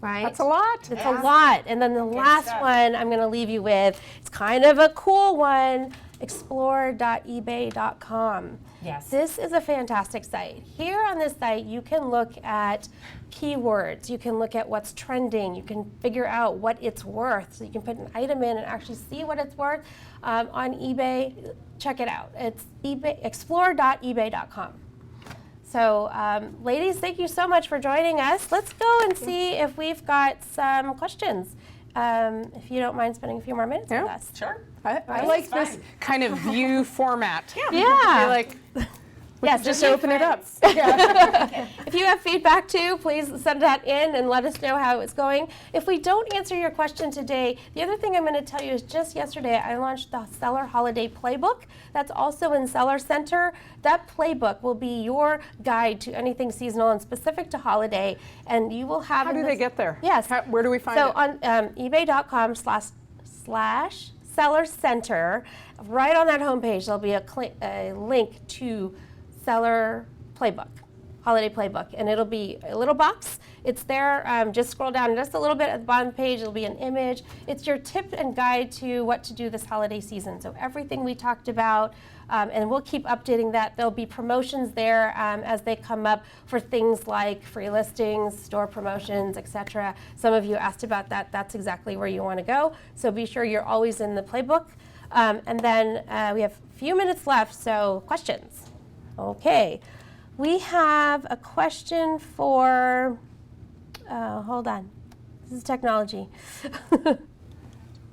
Right? That's a lot. It's a lot. And then the last one I'm going to leave you with, it's kind of a cool one, explore.ebay.com. Yes. This is a fantastic site. Here on this site, you can look at keywords. You can look at what's trending. You can figure out what it's worth. So you can put an item in and actually see what it's worth on eBay. Check it out. It's explore.ebay.com. So, ladies, thank you so much for joining us. Let's go and see if we've got some questions. if you don't mind spending a few more minutes with us. Sure. I like this kind of view format. Yeah. You're like, Yes, just open it up. If you have feedback too, please send that in and let us know how it's going. If we don't answer your question today, the other thing I'm going to tell you is just yesterday I launched the Seller Holiday Playbook. That's also in Seller Center. That playbook will be your guide to anything seasonal and specific to holiday, and you will have. How do they get there? Yes. Where do we find it? So it? on ebay.com/Seller Center, right on that homepage, there'll be a link to Seller Playbook, Holiday Playbook, and it'll be a little box. It's there. Just scroll down just a little bit at the bottom of the page. It'll be an image. It's your tip and guide to what to do this holiday season. So everything we talked about, and we'll keep updating that. There'll be promotions there as they come up for things like free listings, store promotions, etc. Some of you asked about that. That's exactly where you want to go. So be sure you're always in the playbook. And then we have a few minutes left, so questions. Okay, we have a question for, hold on, this is technology.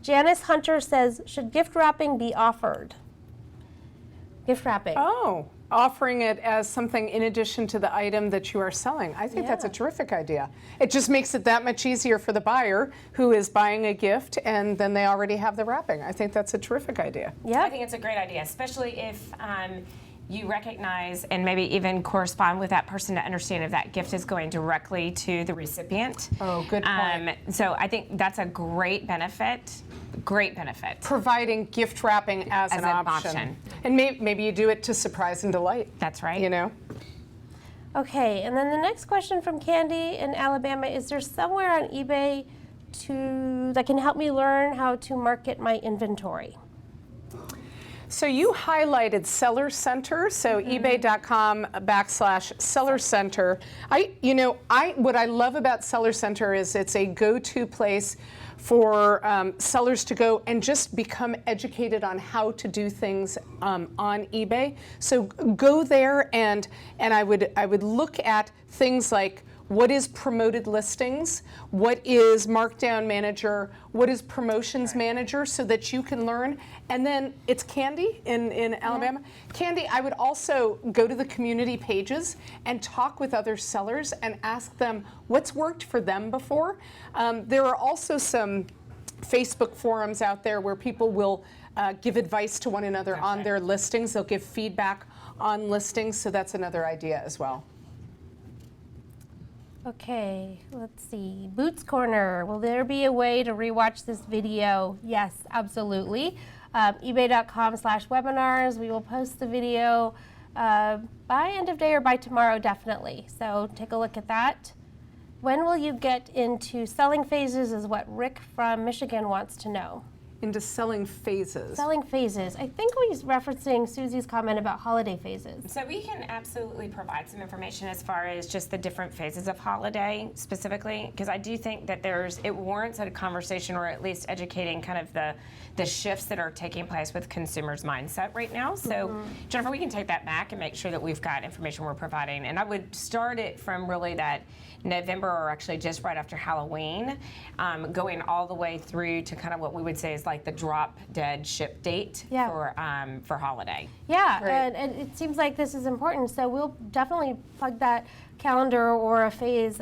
Janice Hunter says, should gift wrapping be offered? Gift wrapping. Oh, offering it as something in addition to the item that you are selling. I think that's a terrific idea. It just makes it that much easier for the buyer who is buying a gift and then they already have the wrapping. I think that's a terrific idea. Yeah. I think it's a great idea, especially if you recognize and maybe even correspond with that person to understand if that gift is going directly to the recipient. Oh, good point. So I think that's a great benefit. Great benefit. Providing gift wrapping as an option. And maybe you do it to surprise and delight. That's right. You know? Okay, and then the next question from Candy in Alabama, is there somewhere on eBay that can help me learn how to market my inventory? So you highlighted Seller Center, so ebay.com/Seller Center. What I love about Seller Center is it's a go-to place for sellers to go and just become educated on how to do things on eBay. So go there and I would look at things like, what is promoted listings? What is markdown manager? What is promotions manager, so that you can learn? And then it's Candy in Alabama. Candy, I would also go to the community pages and talk with other sellers and ask them what's worked for them before. There are also some Facebook forums out there where people will give advice to one another on their listings. They'll give feedback on listings, so that's another idea as well. Okay, let's see. Boots Corner, will there be a way to rewatch this video? Yes, absolutely. ebay.com/webinars. We will post the video by end of day or by tomorrow, definitely. So take a look at that. When will you get into selling phases is what Rick from Michigan wants to know. Into selling phases. Selling phases. I think he's referencing Suzy's comment about holiday phases. So we can absolutely provide some information as far as just the different phases of holiday specifically, because I do think that it warrants a conversation, or at least educating kind of the shifts that are taking place with consumers' mindset right now. So Jennifer, we can take that back and make sure that we've got information we're providing. And I would start it from really that November, or actually just right after Halloween, going all the way through to kind of what we would say is like the drop dead ship date for holiday. Yeah, and it seems like this is important, so we'll definitely plug that calendar or a phase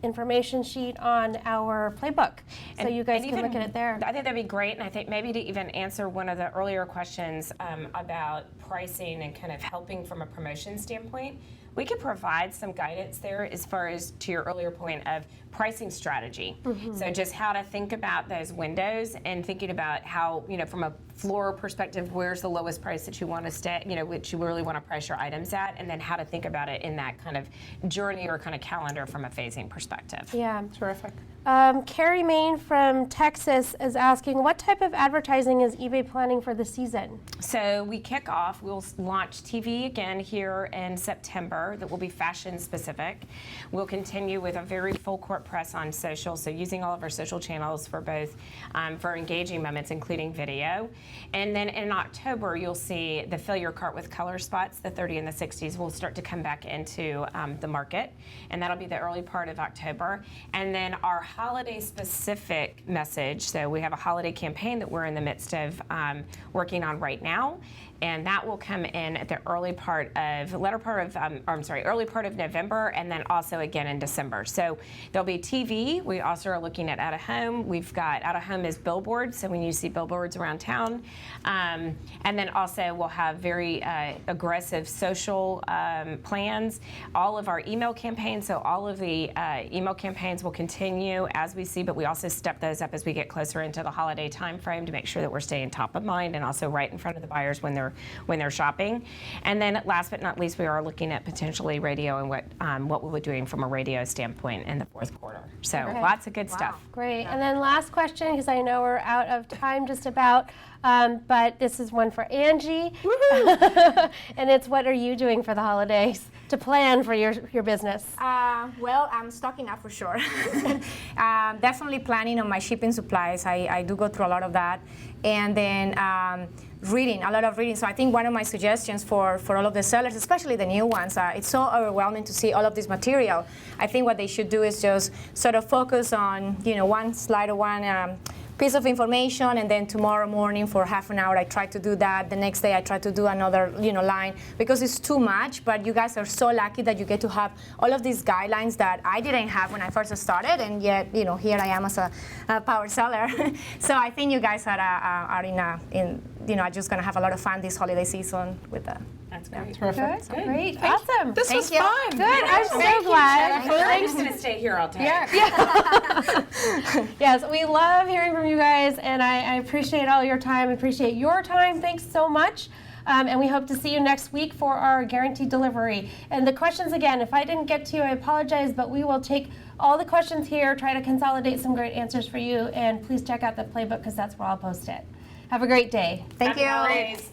information sheet on our playbook, so you guys can look at it there. I think that'd be great, and I think maybe to even answer one of the earlier questions about pricing and kind of helping from a promotion standpoint, we could provide some guidance there as far as to your earlier point of pricing strategy. So just how to think about those windows and thinking about how, from a floor perspective, where's the lowest price that you want to stay, which you really want to price your items at, and then how to think about it in that kind of journey or kind of calendar from a phasing perspective. Yeah. Terrific. Carrie Main from Texas is asking, what type of advertising is eBay planning for the season? So we'll launch TV again here in September that will be fashion specific. We'll continue with a very full court press on social, so using all of our social channels for both for engaging moments, including video. And then in October, you'll see the Fill Your Cart with Color spots, the 30 and the 60s, will start to come back into the market, and that'll be the early part of October. And then our holiday specific message. So we have a holiday campaign that we're in the midst of working on right now. And that will come in at the early part of November, and then also again in December. So there'll be TV. We also are looking at out-of-home. We've got out-of-home as billboards, so when you see billboards around town. And then also we'll have very aggressive social plans. All of our email campaigns, so all of the email campaigns will continue as we see, but we also step those up as we get closer into the holiday time frame to make sure that we're staying top of mind and also right in front of the buyers when they're shopping. And then last but not least, we are looking at potentially radio and what we'll be doing from a radio standpoint in the fourth quarter. So lots of good stuff. Great. And then last question, because I know we're out of time just about, but this is one for Angie. And it's, what are you doing for the holidays to plan for your business? Well, I'm stocking up for sure. Definitely planning on my shipping supplies. I do go through a lot of that. And then reading, a lot of reading. So I think one of my suggestions for all of the sellers, especially the new ones, it's so overwhelming to see all of this material. I think what they should do is just sort of focus on, one slide or one piece of information, and then tomorrow morning for half an hour I try to do that. The next day I try to do another line, because it's too much. But you guys are so lucky that you get to have all of these guidelines that I didn't have when I first started, and yet here I am as a power seller. So I think you guys are just gonna have a lot of fun this holiday season with that. That's great. Terrific. Good. Great. Awesome. This was you. fun. Good. I'm so glad. I'm just going to stay here all day. Yes, we love hearing from you guys, and I appreciate all your time. Appreciate your time. Thanks so much. And we hope to see you next week for our guaranteed delivery. And the questions, again, if I didn't get to you, I apologize, but we will take all the questions here, try to consolidate some great answers for you, and please check out the playbook, because that's where I'll post it. Have a great day. Thank you. Happy holidays.